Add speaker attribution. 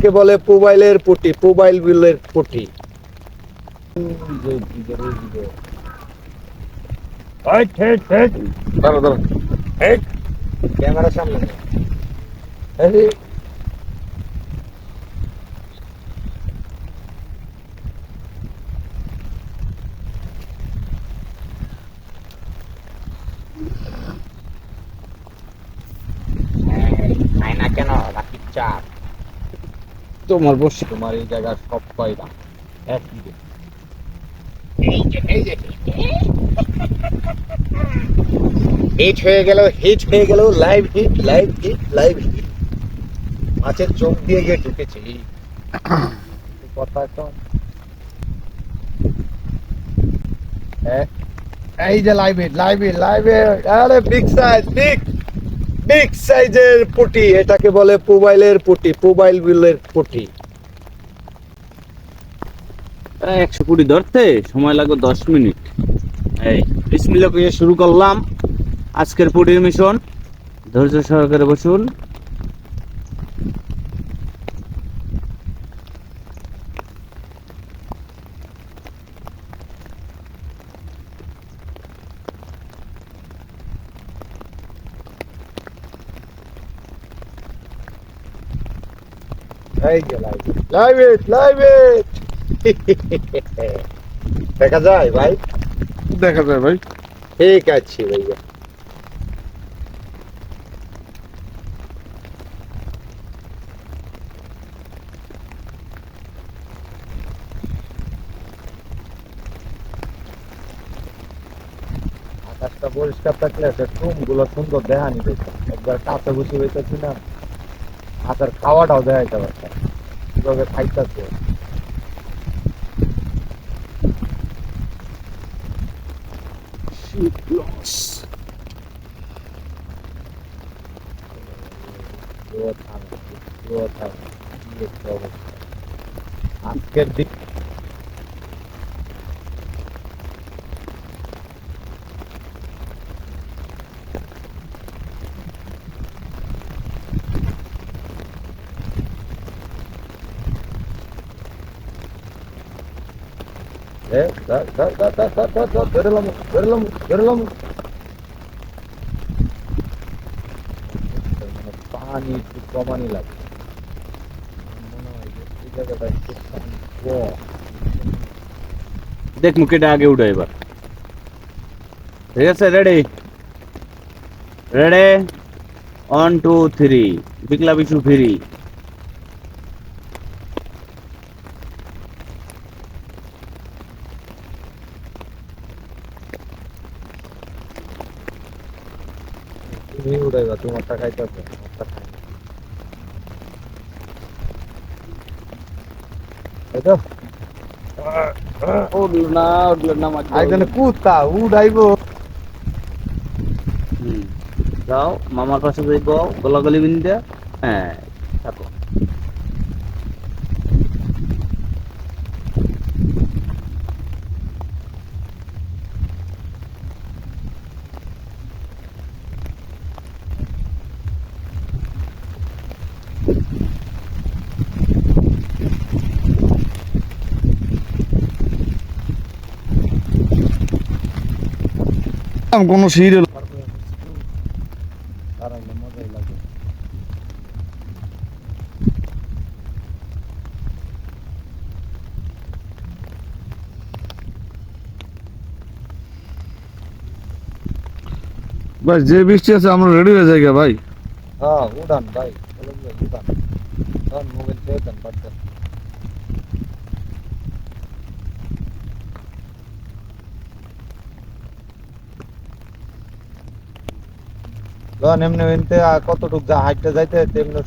Speaker 1: কে বলে মোবাইলের পুটি, মোবাইল বিলের পুটি। দাঁড়া দাঁড়া, ক্যামেরার সামনে নে। আরে
Speaker 2: আয়না কেন রাখির চাপ
Speaker 1: তোমার বসে, তোমার এই জায়গার সব কয়টা একই রে। হিট হয়ে গেল, হিট হয়ে গেল, live hit, live hit, live hit. মাছের চোখ দিয়ে গিয়ে ঢুকেছে এই কথা কম। এই যে live hit, live hit, live hit. আরে বিগ সাইজ, বিগ বিগ সাইজের পুটি, এটাকে বলে মোবাইলের পুটি, মোবাইল বিলের পুটি।
Speaker 2: 100 কোটি ধরতে সময় লাগবে 10 মিনিট। এই বিসমিল্লাহ কইয়ে শুরু করলাম আজকের পুটির মিশন। ধৈর্য সহকারে বসুন।
Speaker 1: এই যে live hit, live hit, live hit. দেখা যায় ভাই?
Speaker 3: দেখা যায় ভাই।
Speaker 1: ঠিক আছে ভাইয়া। আকাশটা পরিষ্কার থাকলে টুম গুলো সুন্দর দেখানি যেত। একবার কাছে বসে হইতেছি না, আচার খাওয়াটাও দেখাইতে পারতাম কিভাবে খাইতেছে। আজকের দিন পানি একটু কমানি লাগে মনে হয় যে এই জায়গাটা একটু পানি কম।
Speaker 2: দেখ মুখেটা আগে উঠো এবার। ঠিক আছে, রেডি রেডি 1 2 3 বিকলা বিশু ফিরি।
Speaker 1: তুমি উড়াইবা, তোমারটা খাইতেছে, আমারটা খাই না। এই তো
Speaker 2: উঠলো না
Speaker 1: আইজনে কুত্তা উড়াইবো।
Speaker 2: যাও মামার কাছে যাই গোলাগুলি বিন্দা। হ্যাঁ থাকো।
Speaker 3: কোন সিরিয়াল
Speaker 1: দাঁড়াইলে মজাই লাগে।
Speaker 3: ভাই, যে বৃষ্টি আছে আমরা রেডি হয়ে যাই ভাই।
Speaker 1: হ্যাঁ উড়ান ভাই, উড়ান মোবাইল দিয়ে দেন বাদ। এমনি কতটুক যা হাইটটা যাইতে তেমনি